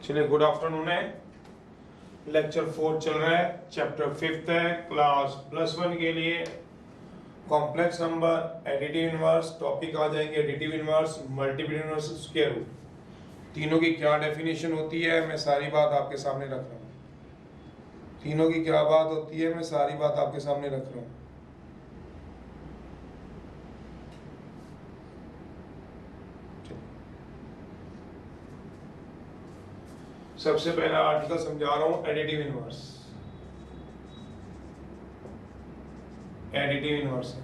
चलिए, good afternoon है। Lecture 4 चल रहा है, चैप्टर 5 है, क्लास +1 के लिए। Complex number, additive inverse, topic आ जाएंगे additive inverse, multiple inverse, square root, तीनों की क्या डेफिनेशन होती है मैं सारी बात आपके सामने रख रहा हूँ। तीनों की क्या बात होती है मैं सारी बात आपके सामने रख रहा हूँ। सबसे पहला आर्टिकल समझा रहा हूं, एडिटिव इनवर्स। एडिटिव इनवर्स है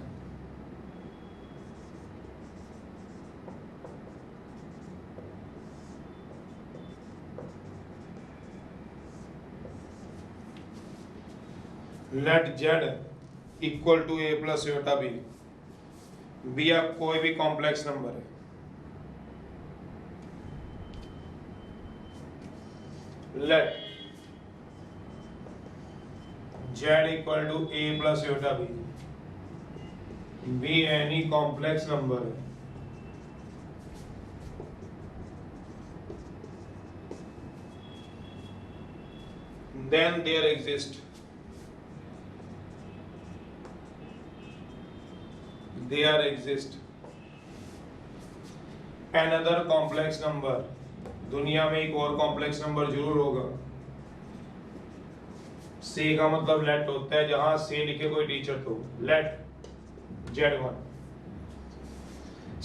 let z equal to a plus iota b। Be अब कोई भी कॉम्प्लेक्स नंबर है। Let z equal to a plus iota b be any complex number है। Then there exist another complex number। दुनिया में एक और कॉम्प्लेक्स नंबर जरूर होगा। से का मतलब लेट होता है, जहां से लिखे कोई टीचर तो लेट z1।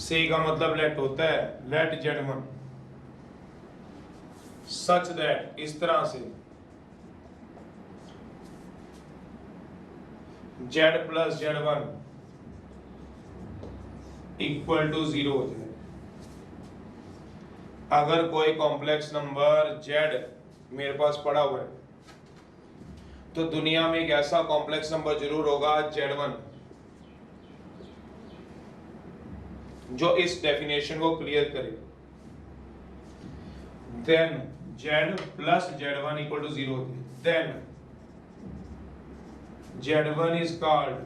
से का मतलब लेट होता है, लेट z1 सच दैट, इस तरह से z plus z1 equal to 0 हो जाए। अगर कोई कॉम्प्लेक्स नंबर z मेरे पास पड़ा हुआ है तो दुनिया में एक ऐसा कॉम्प्लेक्स नंबर जरूर होगा z1 जो इस डेफिनेशन को क्लियर करे। Then z plus z1 equal to 0 होती है। Then z1 is called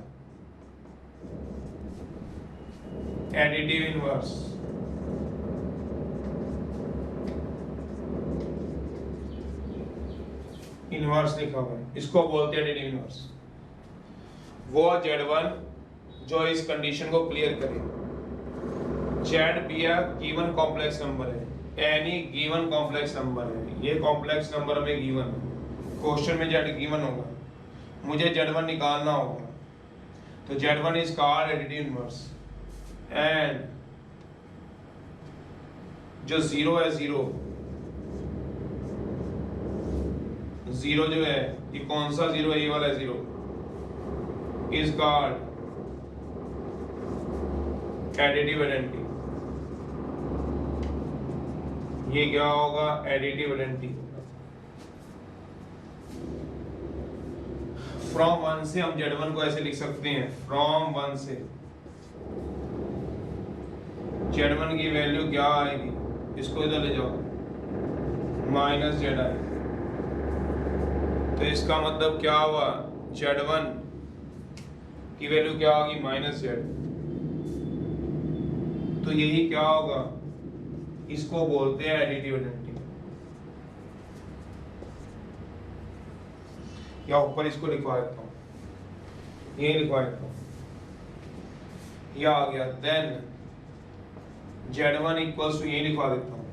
additive inverse. Inverse लिखा हुआ है, इसको बोलते हैं एडिटिव इनवर्स। वो z1 जो इस कंडीशन को क्लियर करे। z भी गिवन कॉम्प्लेक्स नंबर है, एनी गिवन कॉम्प्लेक्स नंबर है। ये कॉम्प्लेक्स नंबर में गिवन है, क्वेश्चन में z गिवन होगा, मुझे z1 निकालना होगा, तो z1 is called additive inverse. And जो 0 है, 0 जो है, ये कौन सा 0 है, ये वाला 0 इज कॉल्ड एडिटिव आइडेंटिटी। ये क्या होगा, एडिटिव आइडेंटिटी। फ्रॉम 1 से हम z1 को ऐसे लिख सकते हैं, फ्रॉम 1 से z1 की वैल्यू क्या आएगी, इसको इधर ले जाओ, माइनस z आएगी। तो इसका मतलब क्या हुआ, z1 की वैल्यू क्या होगी, माइनस z। तो यही क्या होगा, इसको बोलते हैं एडिटिव आइडेंटिटी। या ऊपर इसको लिखवा देता हूं, यही लिखवा देता हूं, यह आ गया। देन z1 इक्वल्स टू, यही लिखवा देता हूं,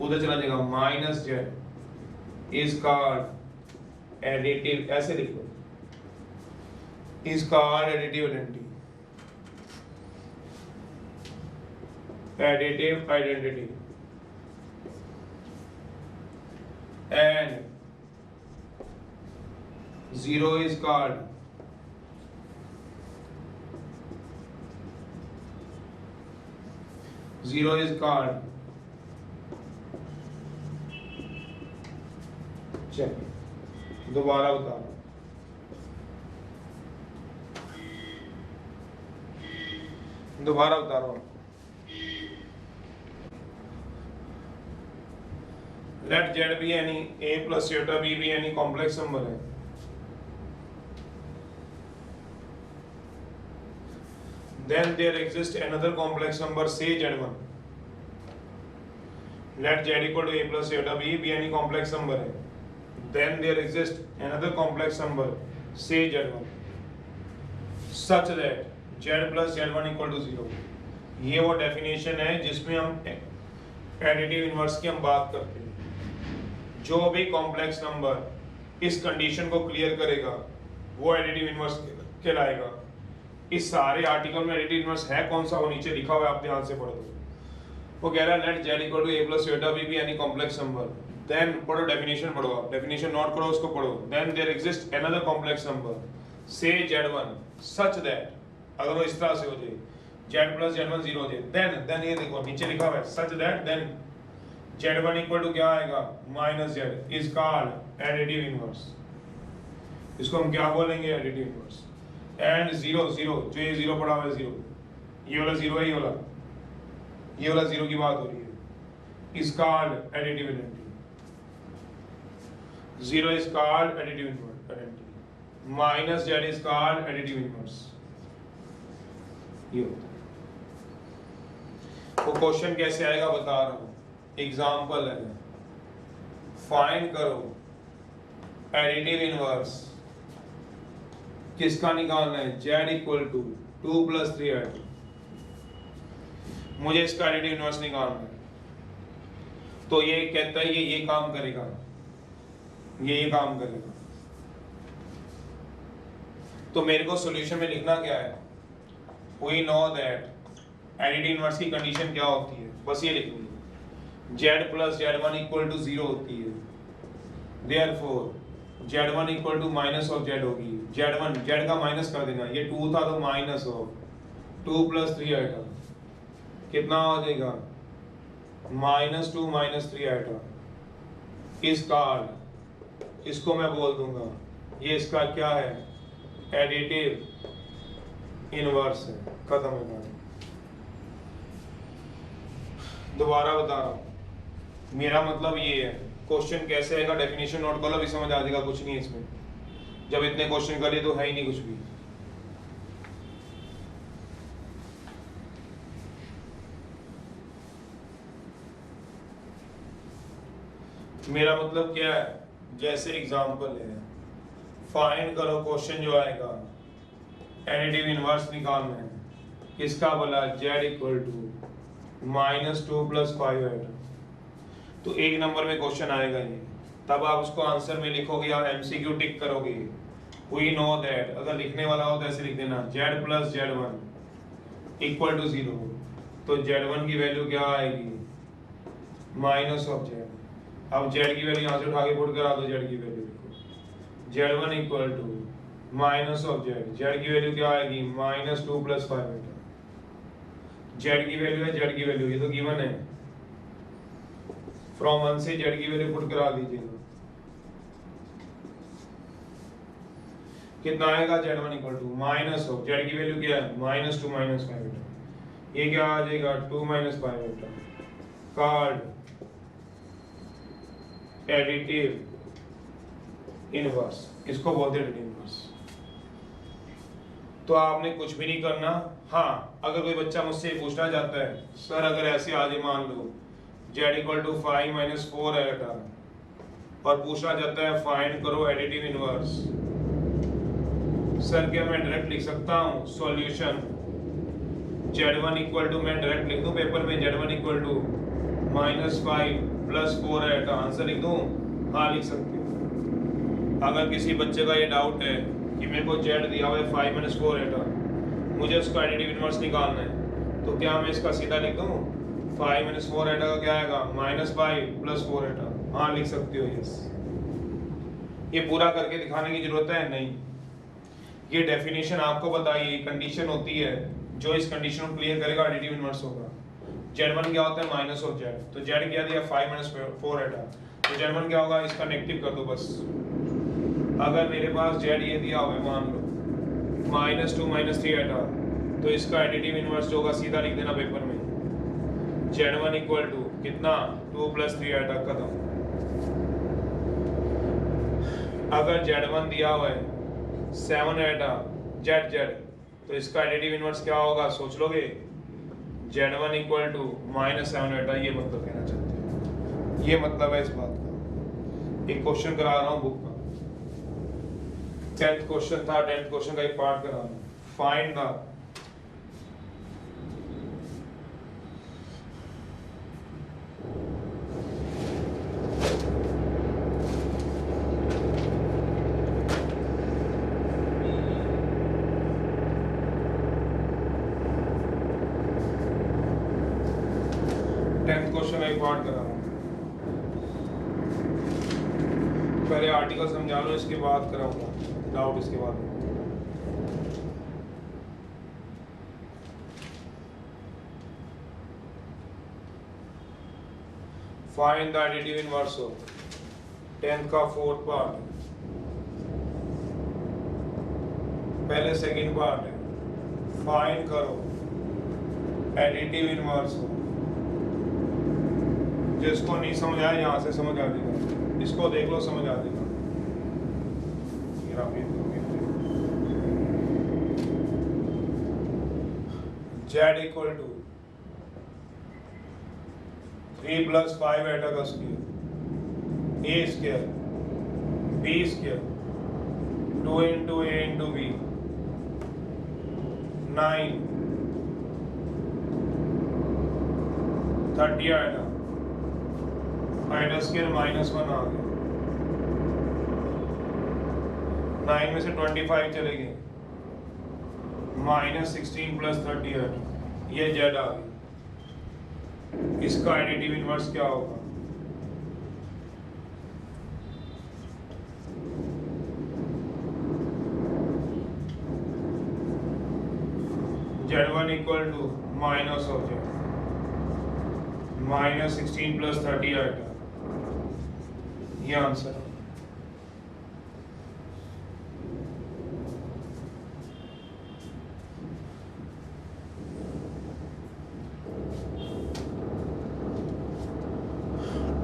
उधर चला जाएगा, minus z is called additive, ऐसे लिखो, is called additive identity. Additive identity and 0 is called चलिए दोबारा बता रहा हूं, लेट z भी any a plus iota b भी एनी कॉम्प्लेक्स नंबर है। Then there exists another complex number, say z1, Let Z equal to A plus eta be any complex number है. Then there exists another complex number, say Z1, such that Z plus Z1 equal to 0. ये वो definition है जिसमें हम additive inverse की हम बात करते हैं. जो भी कॉम्प्लेक्स नंबर इस कंडीशन को क्लियर करेगा वो एडिटिव इनवर्स कहलाएगा. इस सारे आर्टिकल में एडिटिव इनवर्स है कौन सा, वो नीचे लिखा हुआ है, आप ध्यान से पढ़ दो. वो कह रहा है let Z equal to A plus eta be any complex number. Then पढ़ो डेफिनेशन, पढ़ो आप डेफिनेशन नोट करो, उसको पढ़ो. Then there exist another complex number से Z1 सच दैट, अगर वो इस तरह से हो जाए Z प्लस Z1 0 हो जाए, देन ये देखो नीचे लिखा हुआ है such that then Z1 equal to क्या आएगा minus Z is called additive inverse. इसको हम क्या बोलेंगे, एडिटिव इनवर्स. एंड 0 0 जो ये 0 पड़ा हुआ है 0, ये वाला 0 है, ये वाला 0 की बात हो रही है, is called additive inverse. 0 is called additive inverse. Minus Z is called additive inverse. ये होता है. वो क्वेश्चन कैसे आएगा बता रहा हूँ. एग्जाम्पल है, फाइंड करो एडिटिव इनवर्स किसका निकालना है, Z इक्वल टू 2 प्लस 3 मुझे इसका एडिटिव इनवर्स निकालना है. तो ये कहता है ये काम करेगा, ये काम करेगा. तो मेरे को सॉल्यूशन में लिखना क्या है, we know that additive inverse की कंडीशन क्या होती है, बस ये लिखनी है. Z plus Z1 equal to 0 होती है. Therefore Z1 equal to minus of Z होगी. Z का माइनस कर देना, ये 2 था तो माइनस ऑफ 2 प्लस 3 आएगा, कितना हो जाएगा -2 माइनस 3 आएगा. इस कार्ड इसको मैं बोल दूंगा ये इसका क्या है, एडिटिव इनवर्स है. खत्म है. दोबारा बता रहा हूं, मेरा मतलब ये है. क्वेश्चन कैसे आएगा, डेफिनेशन नोट कर लो, भी समझ आ जाएगा. कुछ नहीं है इसमें, जब इतने क्वेश्चन कर लिए तो है ही नहीं कुछ भी. मेरा मतलब क्या है, जैसे एग्जांपल है, फाइंड करो क्वेश्चन जो आएगा एडिटिव इनवर्स निकालना है. किसका बोला, Z इक्वल टू -2 + 5 आएगा. तो एक नंबर में क्वेश्चन आएगा ये, तब आप उसको आंसर में लिखोगे या एमसीक्यू टिक करोगे. वी नो दैट, अगर लिखने वाला हो तो ऐसे लिख देना Z plus Z1 equal to 0. तो Z1 की वैल्यू क्या आएगी, माइनस ऑफ Z. अब Z की वैल्यू यहाँ से उठा के पुट करा दो. Z की वैल्यू देखो, Z1 equal to minus of Z. Z की वैल्यू क्या आएगी, -2 + 5 बेटा. Z की वैल्यू है Z की वैल्यू, ये तो गिवन है. फ्रॉम 1 से Z की वैल्यू पुट करा दीजिएगा. कितना आएगा, Z1 equal to minus of Z की वैल्यू क्या है, -2 - 5 बेटा. ये क्या आ जाएगा 2 - 5 बेटा. कार्ड एडिटिव इनवर्स, इसको बोलते हैं एडिटिव इनवर्स. तो आपने कुछ भी नहीं करना. हाँ, अगर कोई बच्चा मुझसे पूछना चाहता है सर अगर ऐसे आज मान लो Z इक्वल टू 5 - 4 आएगा और पूछना चाहता है फाइंड करो एडिटिव इनवर्स, सर क्या मैं डायरेक्ट लिख सकता हूँ सॉल्यूशन Z1 इक्वल टू, मैं डायरेक्ट लिख दूं पेपर में Z1 इक्वल टू -5 + 4 आएगा, आंसर लिख दूं. हाँ लिख सकते हो. अगर किसी बच्चे का ये डाउट है कि मेरे को Z दिया हुआ है 5 - 4 आएगा, मुझे उसका एडिटिव इनवर्स निकालना है, तो क्या मैं इसका सीधा लिख दूं 5 - 4 आएगा क्या आएगा, -5 + 4 आएगा. हाँ लिख सकते हो. यस, ये पूरा करके दिखाने की जरूरत है नहीं. ये डेफिनेशन आपको बताइए, कंडीशन होती है, जो इस कंडीशन को क्लियर करेगा एडिटिव इनवर्स होगा. Z1 क्या होता है, माइनस ऑफ Z. तो Z क्या दिया 5 - 4 आएगा, तो Z1 क्या होगा, इसका नेगेटिव कर दो बस. अगर मेरे पास Z ये दिया हुआ है मान लो -2 - 3 आएगा, तो इसका एडिटिव इनवर्स जो होगा सीधा लिख देना पेपर में Z1 इक्वल टू कितना 2 + 3 आएगा. खत्म. अगर Z1 दिया हुआ है 7 आएगा Z, तो इसका एडिटिव इनवर्स क्या होगा सोच लोगे, Z1 इक्वल टू -7 आएगा. ये मतलब कहना चाहते हैं. ये मतलब है इस बात का। एक क्वेश्चन करा रहा हूँ बुक का, 10th क्वेश्चन था, 10th क्वेश्चन का एक पार्ट करा रहा हूँ। फाइंड द क्वेश्चन एक पार्ट करा रहा हूँ। पहले आर्टिकल समझा लो, इसके बाद कराऊंगा डाउट इसके बाद। Find the additive inverse of 10th का 4th पार्ट। पहले सेकंड पार्ट है, फाइंड करो एडिटिव इनवर्स ऑफ। जिसको नहीं समझ आया यहाँ से समझ आ जाएगा, इसको देख लो समझ आ जाएगा। Z इक्वल टू 3 + 5 एटा का square, A square, B square, 2 × A × B, 9, 30 आएगा, आइडा स्क्वायर -1 आ गया। 9 में से 25 चले गए, -16 + 30 है, ये Z आ गया। इसका एडिटिव इनवर्स क्या होगा? Z1 equal to minus of Z, -16 + 30 आएगा, ये आंसर है।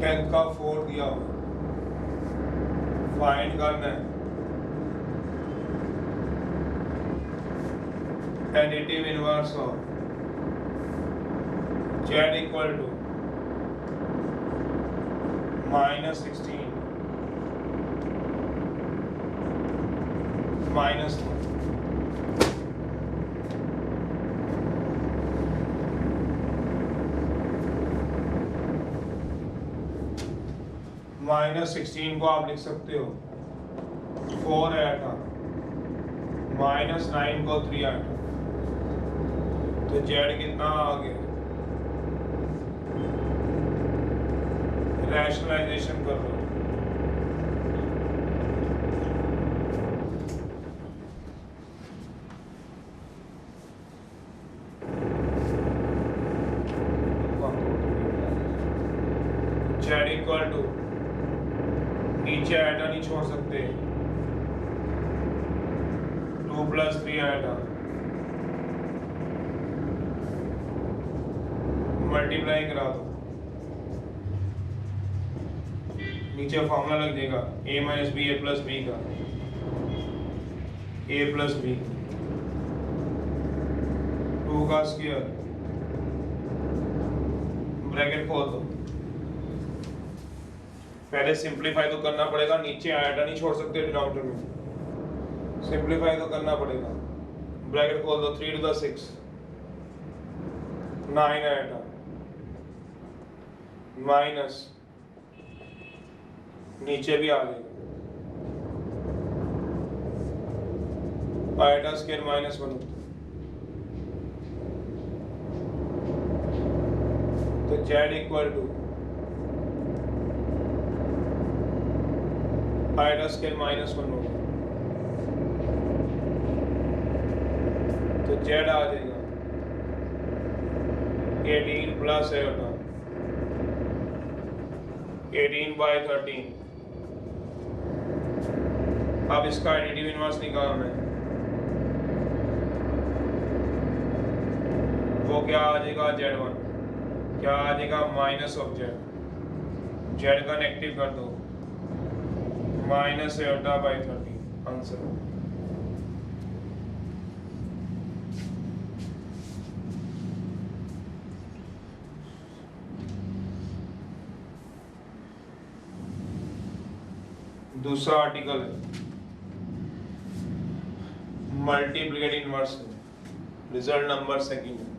टेंथ का 4 दिया हुआ, फाइंड करना है additive inverse of Z equal to -16 -1। -16 को आप लिख सकते हो 4 आया था, -9 को 3 आया था, तो Z कितना आ गया? रैशनलाइजेशन कर लो, Z इक्वल टू, नीचे आइटा नहीं छोड़ सकते, 2 + 3 आइटा, मल्टीप्लाई करा दो, नीचे फॉर्मूला लग जाएगा A - B A + B का, A + B, 2 का स्क्वायर, ब्रैकेट खोल दो। पहले सिंप्लीफाई तो करना पड़ेगा, नीचे आइटा नहीं छोड़ सकते डिनोमिनेटर में, सिंप्लीफाई तो करना पड़ेगा। ब्रैकेट खोल दो, 3 × 6, 9 आइटा, माइनस, नीचे भी आ जाएगा, आइटा स्क्वायर -1 होता है, तो Z equal to iota square -1 होगा, तो Z आ जाएगा 18 + आइटा, 18/13। अब इसका एडिटिव इनवर्स निकालना है, वो क्या आ जाएगा? Z1 क्या आ जाएगा? माइनस ऑफ Z, Z का नेगेटिव कर दो, -8/13 आंसर। दूसरा आर्टिकल है multiplicative inverse, result number second है।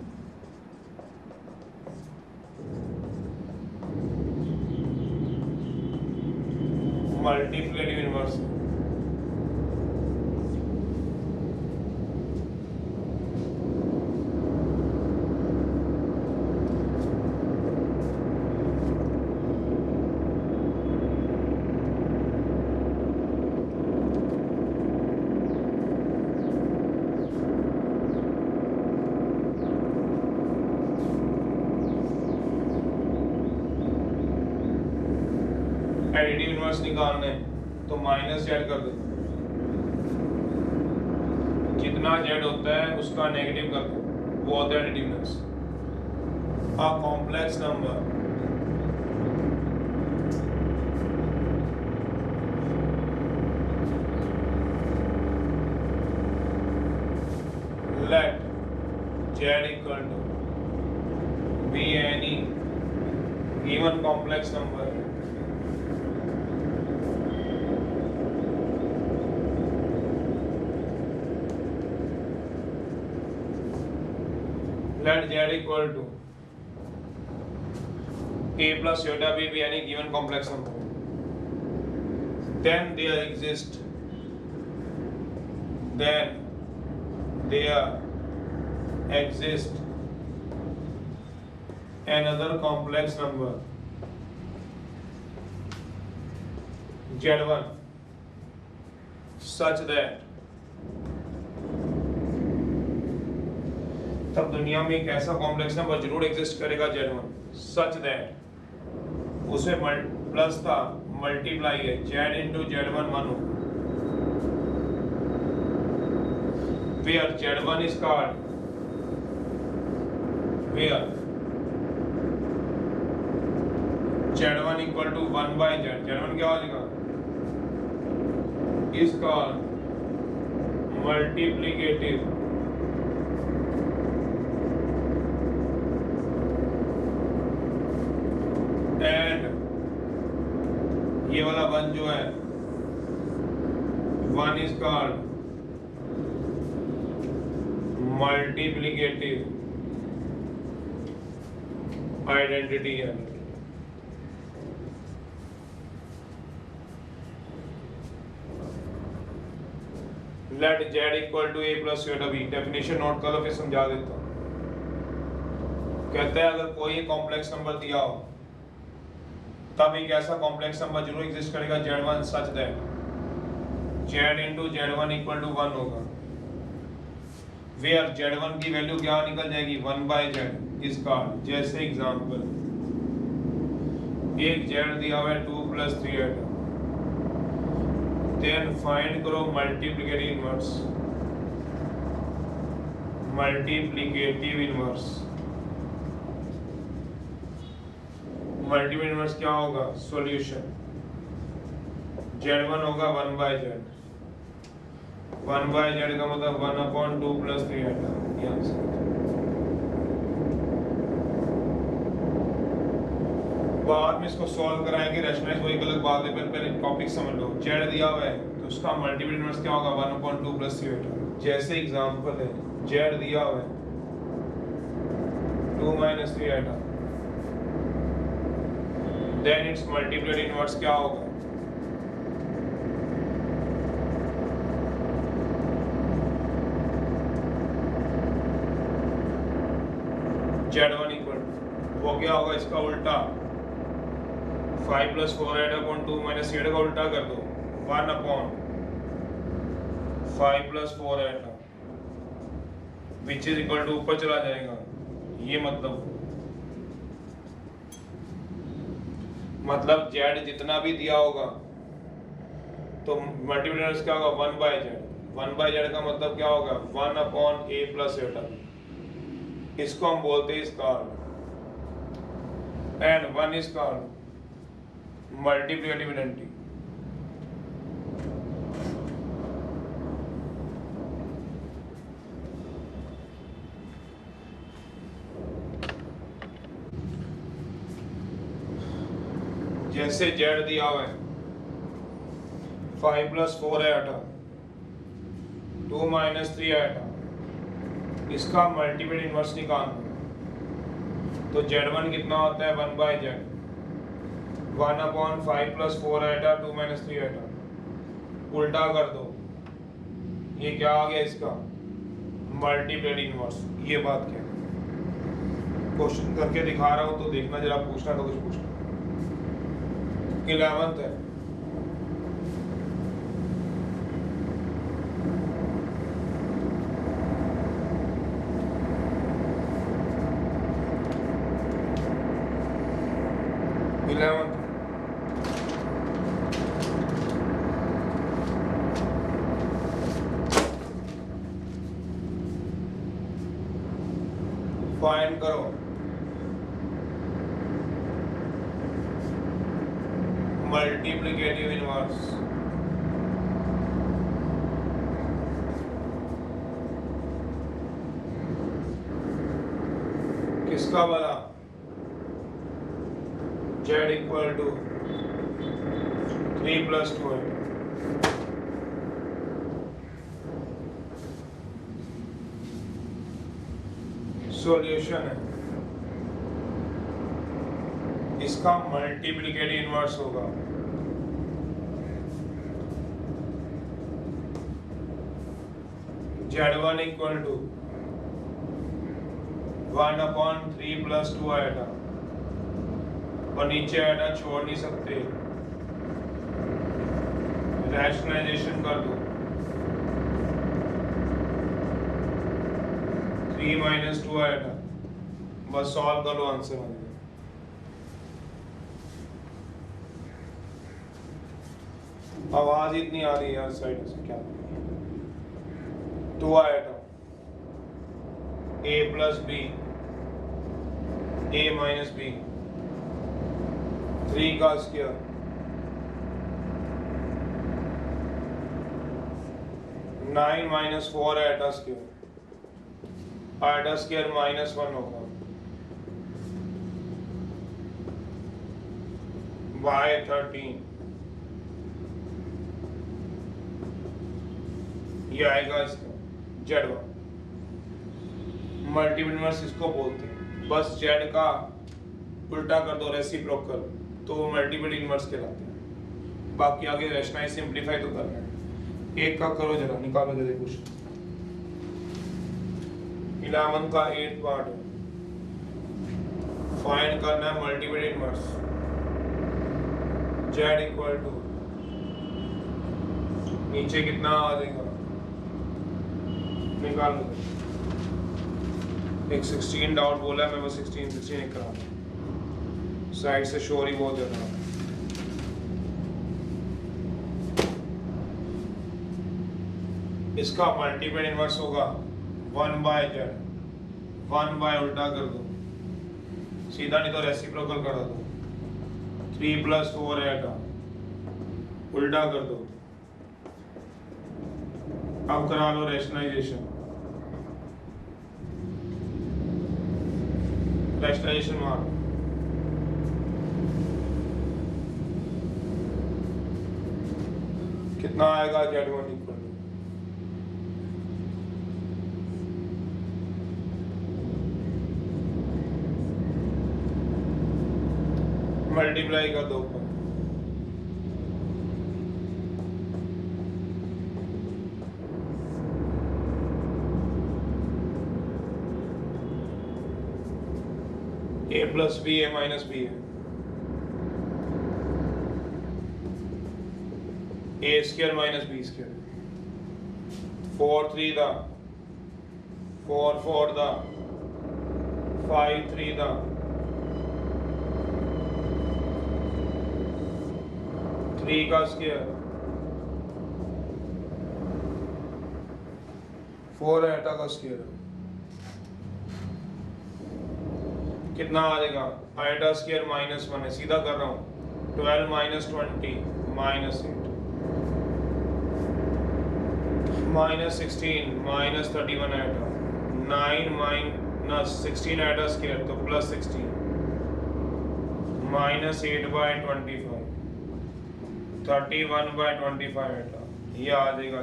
मल्टीप्लिकेटिव इनवर्स एडिटिव इनवर्स निकालना है तो माइनस जेड कर दो, जितना जेड होता है उसका नेगेटिव कर दो, वो होता है additive inverse. A complex number let z equal to be any given complex number let z equal to a plus eta b be any given complex number, then there exists another complex number z1 such that, तब दुनिया में एक ऐसा complex number जरूर exist करेगा z1 such that उसमें plus था multiply है z इंटू z1 1 हो, where z1 is called where z1 equal to 1 by z, z1 क्या हो जाएगा, is called multiplicative and ये वाला वन जो है one is called multiplicative identity है। Let z equal to a plus eta b, definition note कर लो फिर समझा देता हूं। कहते हैं अगर कोई कॉम्प्लेक्स नंबर दिया हो तब एक ऐसा कॉम्प्लेक्स नंबर जरूर एग्जिस्ट करेगा z1 such that z into z1 equal to 1 होगा, where z1 की वैल्यू क्या निकल जाएगी 1 by z इसका। जैसे एग्जांपल एक z दिया हुआ है 2 plus 3 eta, देन फाइंड करो multiplicative inverse, multiplicative inverse multiplicative inverse क्या होगा, सॉल्यूशन z1 होगा 1 by z, 1 by z का मतलब 1 upon 2 plus 3 eta, यहाँ से बाद में इसको सॉल्व कराएंगे, रैशनलाइज वो एक अलग बात है, पहले टॉपिक समझ लो। z दिया हुआ है तो उसका मल्टीप्लिकेटिव इनवर्स क्या होगा 1 upon 2 plus 3 eta। जैसे एग्जांपल है z दिया हुआ है 2 minus 3 eta, then its multiplicative inverse क्या होगा, z1 इक्वल वो क्या होगा, इसका उल्टा 5 plus 4 eta upon 2 minus 3 eta का उल्टा कर दो 1 upon 5 plus 4 eta which is equal to ऊपर चला जाएगा। ये मतलब z जितना भी दिया होगा तो मल्टीप्लिकेटिव क्या होगा 1 by z, 1 by z का मतलब क्या होगा 1 upon a plus eta, इसको हम बोलते हैं इसका and 1 is called multiplicative identity. जैसे z दिया हुआ है 5 प्लस 4 है आटा, 2 माइनस 3 आटा, इसका मल्टीपल इनवर्स निकालना। तो Z1 कितना होता है 1 बाई जेड, 1/5 प्लस 4 आटा 2 माइनस 3 आटा, उल्टा कर दो, ये क्या आ गया इसका मल्टीपल इनवर्स। ये बात क्या है, क्वेश्चन करके दिखा रहा हूं तो देखना, जरा पूछना तो कुछ पूछना। 11th है, फाइंड करो मल्टीप्लिकेटिव इनवर्स। किसका वाला Z इक्वल टू 3 प्लस 2 है। सॉल्यूशन है, इसका मल्टीप्लिकेटिव इनवर्स होगा Z1 इक्वल टू 1/3 प्लस 2 आएगा, और नीचे आएगा छोड़ नहीं सकते, रैशनलाइजेशन कर दो, 3 माइनस 2 आएगा, बस सॉल्व कर लो, आंसर आ जाएगा। आवाज इतनी आ रही है यार साइड से, क्या 2 आएगा, a plus b, a minus b, 3 का स्क्वायर, 9 माइनस 4 आटा स्क्वायर, आटा स्क्वायर -1 होगा, बाय 13 ये आएगा इसका Z1। मल्टीपल इनवर्स इसको बोलते हैं, बस Z का उल्टा कर दो, रेसिप्रोकल, तो वो मल्टीपल इनवर्स कहलाते हैं। बाकी आगे रैशनलाइज सिंपलीफाई तो करना है। एक का करो जरा, निकालो जरा कुछ। 11 का 8 पार्ट है, फाइंड करना है multiple inverse. Z equal to नीचे कितना आ जाएगा, निकाल लो। एक 16 डाउट बोला है, मैं वो 16 एक करा साइड से, शोर ही बहुत ज्यादा। इसका मल्टीपल इनवर्स होगा 1 बाय जेड, 1 बाय उल्टा कर दो, सीधा नहीं तो रेसिप्रोकल कर दो, 3 प्लस 4 आएगा, उल्टा कर दो। अब करा लो रैशनलाइजेशन, रैशनलाइजेशन मार, कितना आएगा Z1 इक्वल टू, मल्टीप्लाई कर दो ऊपर, a plus b a minus b है, a square minus b square, 4 3 दा, 4 4 दा, 5 3 दा, 3 का स्क्वायर, 4 आटा का स्क्वायर, कितना आ जाएगा, आटा स्क्वायर -1 है, सीधा कर रहा हूँ, 12 माइनस 20 माइनस 8 माइनस 16 माइनस 31 आटा, 9 माइनस 16 आटा स्क्वायर तो प्लस 16 -8 बाय 25 31/25 बेटा ये आ जाएगा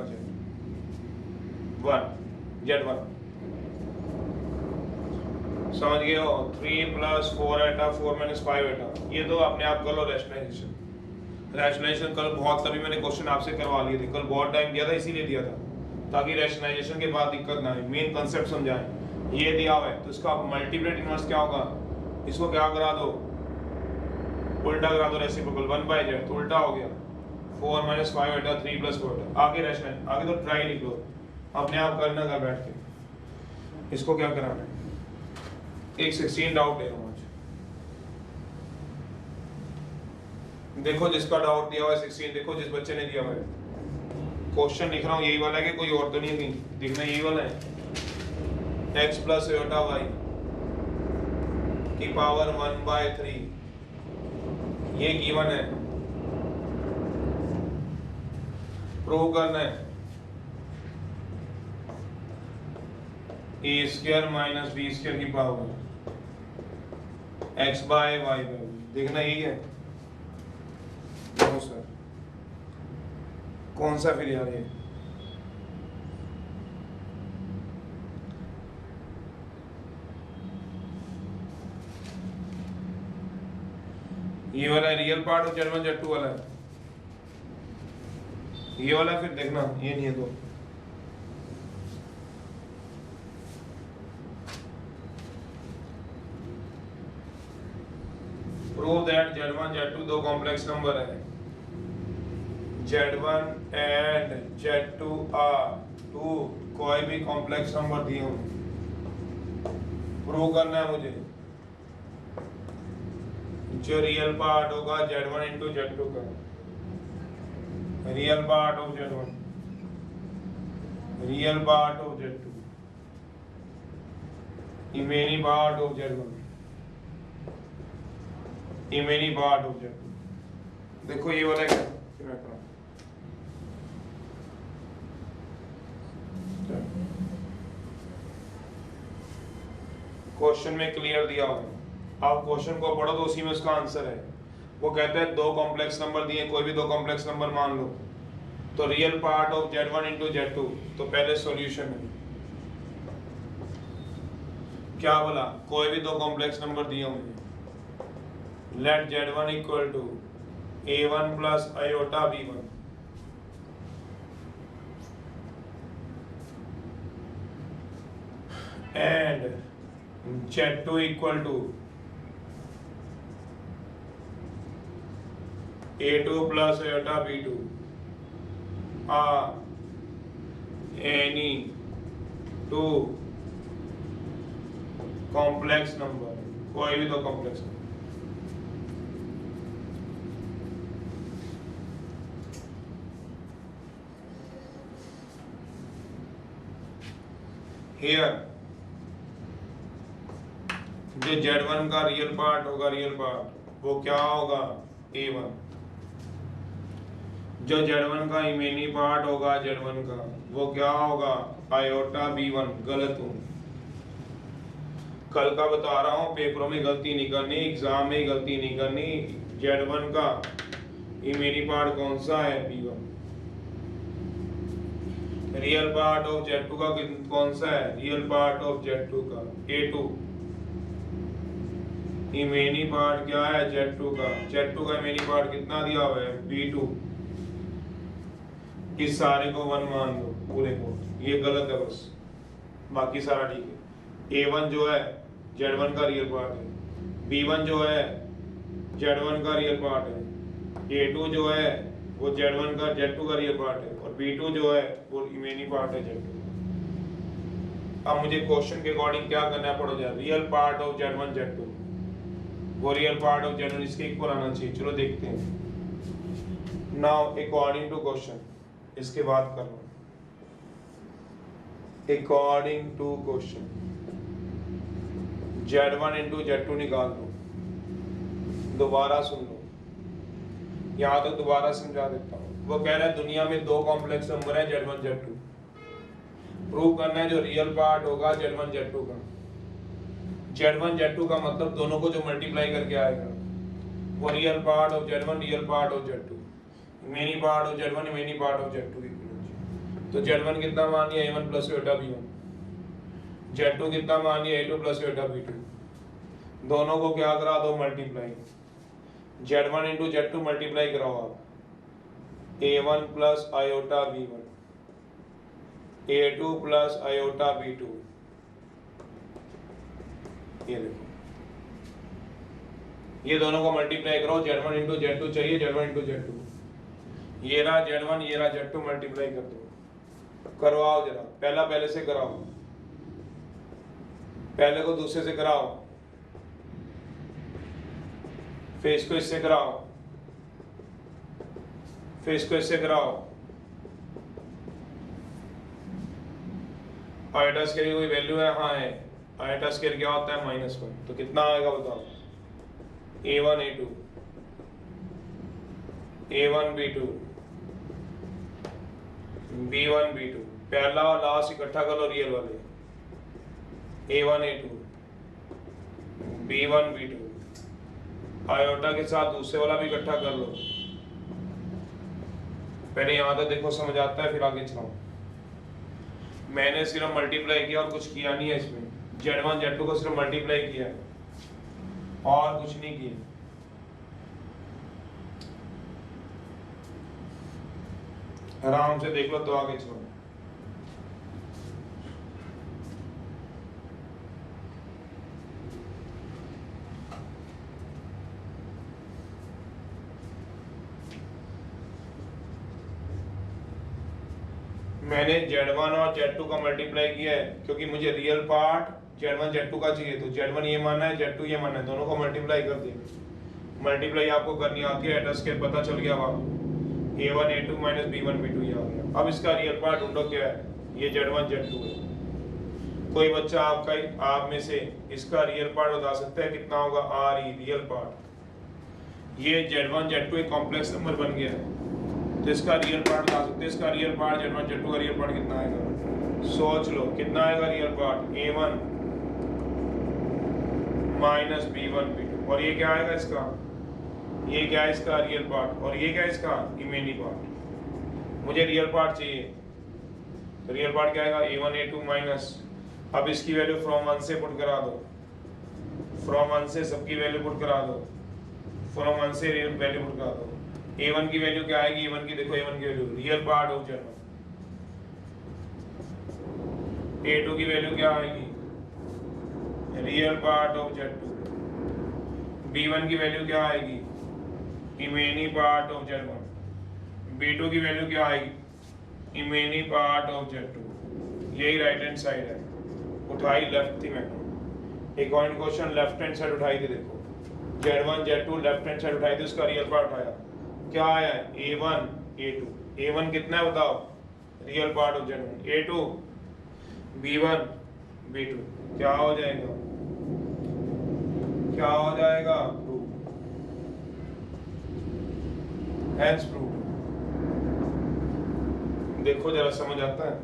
Z1 समझ गए हो। 3 + 4 एटा 4 - 5 एटा ये तो अपने आप कर लो रैशनलाइजेशन कल बहुत तभी मैंने क्वेश्चन आपसे करवा लिए थे, कल बहुत टाइम दिया था इसीलिए दिया था ताकि रैशनलाइजेशन के बाद दिक्कत ना आए, मेन कंसेप्ट समझाएं। ये दिया हुआ है तो इसका मल्टीप्लिकेट इनवर्स क्या होगा, इसको क्या करा दो उल्टा करा दो, रेसिप्रोकल 1/z तो उल्टा हो गया 4 - 5 एटा 3 + 4 एटा। आगे रैशनल आगे तो ट्राई लिख लो अपने आप करना घर बैठ के। इसको क्या कराना है, एक 16 डाउट है आज। देखो जिसका डाउट दिया हुआ है 16 देखो जिस बच्चे ने दिया हुआ है क्वेश्चन लिख रहा हूँ यही वाला है कि कोई और तो नहीं है, देखना यही वाला है। x + y की पावर 1/3 ये गिवन है, प्रूव करना है a² - b² की पावर x/y देखना यही है। नो सर कौन सा फिर यार ये वाला रियल पार्ट और Z1 Z2 वाला है, ये वाला फिर देखना ये नहीं है तो प्रूव दैट Z1 Z2 दो कॉम्प्लेक्स नंबर है, Z1 and Z2 are to कोई भी कॉम्प्लेक्स नंबर दिए हो प्रूव करना है मुझे। जो रियल पार्ट होगा Z1 × Z2 का, real part of Z1 real part of Z2 इमेनी पार्ट ऑफ Z1 इमेनी पार्ट ऑफ Z2। देखो ये वाला क्या क्वेश्चन में क्लियर दिया हुआ है, आप क्वेश्चन को पढ़ो तो उसी में उसका आंसर है। वो कहते हैं दो कॉम्प्लेक्स नंबर दिए, कोई भी दो कॉम्प्लेक्स नंबर मान लो तो real part of Z1 × Z2 तो पहले सॉल्यूशन है क्या बोला, कोई भी दो कॉम्प्लेक्स नंबर दिए होंगे, late Z1 = a1 + iota b1 and Z2 = a2 + iota b2 are any two complex number, कोई भी दो कॉम्प्लेक्स नंबर। Here जो Z1 का रियल पार्ट होगा, रियल पार्ट वो क्या होगा a1, जो Z1 का इमेनी पार्ट होगा Z1 का वो क्या होगा आयोटा b1। गलत हूँ, कल का बता रहा हूँ, पेपरों में गलती नहीं करनी, एग्जाम में गलती नहीं करनी। Z1 का इमेनी पार्ट कौन सा है b1, real part of Z2 का कौन सा है, रियल पार्ट ऑफ Z2 का a2, इमेनी पार्ट क्या है Z2 का, Z2 का इमेनी पार्ट कितना दिया हुआ है b2। इस सारे को 1 मान लो पूरे को, ये गलत है बस, बाकी सारा ठीक है। a1 जो है Z1 का रियल पार्ट है, b1 जो है Z1 का रियल पार्ट है, a2 जो है वो Z1 का Z2 का रियल पार्ट है और b2 जो है वो इमेनी पार्ट है Z2। अब मुझे क्वेश्चन के अकॉर्डिंग क्या करना पड़ जाए, real part of Z1 Z2 वो रियल पार्ट ऑफ Z1 इसके इक्वल आना चाहिए। चलो देखते हैं नाउ अकॉर्डिंग टू क्वेश्चन, इसके बाद कर लो according to question Z1 × Z2 निकाल दो। दोबारा सुन लो, यहाँ तो दोबारा समझा देता हूँ। वो कह रहा है दुनिया में दो कॉम्प्लेक्स नंबर है Z1 Z2, प्रूव करना है जो रियल पार्ट होगा Z1 Z2 का। Z1 Z2 का मतलब दोनों को जो मल्टीप्लाई करके आएगा वो real part of Z1 real part of Z2। Remaining part of Z1 remaining part of Z2 की। तो Z1 कितना मान लिया A1 प्लस बेटा B1, Z2 कितना मान लिया A2 प्लस बेटा B2। दोनों को क्या करा दो multiply, Z1 into Z2 multiply कराओ आप, A1 plus iota B1 A2 plus iota B2। ये देखो ये दोनों को मल्टीप्लाई करो, Z1 इंटू Z2 चाहिए, Z1 इंटू Z2, ये रहा Z1 ये रहा Z2 मल्टीप्लाई कर दो, करवाओ जरा, पहला पहले से कराओ, पहले को दूसरे से कराओ, फिर इसको इससे कराओ, फिर इसको इससे कराओ। आयोटा स्क्वायर की कोई वैल्यू है? हाँ है। आयोटा स्क्वायर क्या होता है? -1। तो कितना आएगा बताओ? A1 A2 A1 B2 B1 B2, पहला और लास्ट इकट्ठा कर लो रियल वाले, A1 A2 B1 B2, iota के साथ दूसरे वाला भी इकट्ठा कर लो। पहले यहाँ तक देखो समझ आता है, फिर आगे चलाओ। मैंने सिर्फ मल्टीप्लाई किया और कुछ किया नहीं है इसमें, Z1 Z2 को सिर्फ मल्टीप्लाई किया है और कुछ नहीं किया। आराम से देख लो तो आगे चलो। मैंने Z1 और Z2 का मल्टीप्लाई किया है क्योंकि मुझे रियल पार्ट Z1 Z2 का चाहिए, तो Z1 ये मानना है, Z2 ये मानना है, दोनों को मल्टीप्लाई कर दिया। मल्टीप्लाई आपको करनी आती है, एटा स्क्वायर पता चल गया आपको, A1 A2 minus B1 B2 ये आ गया। अब इसका रियल पार्ट ढूंढो क्या है, ये Z1 Z2 है। कोई बच्चा आप में से इसका रियल पार्ट बता सकता है कितना होगा? RE real part. ये Z1 Z2 एक कॉम्प्लेक्स नंबर बन गया है, तो इसका रियल पार्ट बता सकते हैं। इसका रियल पार्ट Z1 Z2 का रियल पार्ट कितना आएगा? सोच लो कितना आएगा real part? A1 minus B1 B2, और ये क्या आएगा इसका? ये क्या है इसका रियल पार्ट, और ये क्या है इसका इमेजिनरी पार्ट। मुझे रियल पार्ट चाहिए, तो रियल पार्ट क्या आएगा? A1 A2 माइनस, अब इसकी वैल्यू फ्रॉम 1 से पुट करा दो, फ्रॉम 1 से सबकी वैल्यू पुट करा दो, फ्रॉम 1 से वैल्यू पुट करा दो। A1 की वैल्यू क्या आएगी? A1 की देखो, A1 की value real part of Z1। A2 की वैल्यू क्या आएगी? Real part of Z2। B1 की वैल्यू क्या आएगी? Imaginary part of Z1। B2 की वैल्यू क्या आएगी? Imaginary part of Z2। यही राइट हैंड साइड है, उठाई लेफ्ट थी मैंने। एक और क्वेश्चन लेफ्ट हैंड साइड उठाई थी, देखो Z1 Z2 left hand side उठाई थी, उसका रियल पार्ट उठाया, क्या आया है? A1 A2। A1 कितना है बताओ? Real part of Z1। A2 B1 B2, क्या हो जाएगा? क्या हो जाएगा? Hence proved। देखो जरा समझ आता है?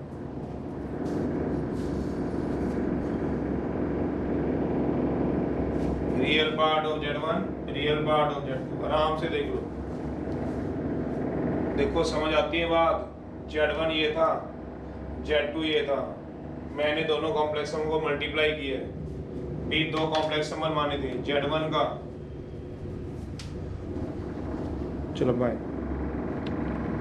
Real part of Z1 real part of Z2, आराम से देख लो, देखो समझ आती है बात। Z1 ये था, Z2 ये था, मैंने दोनों कॉम्प्लेक्स नंबर को मल्टीप्लाई किया है, भी दो कॉम्प्लेक्स नंबर माने थे Z1 का। चलो बाय।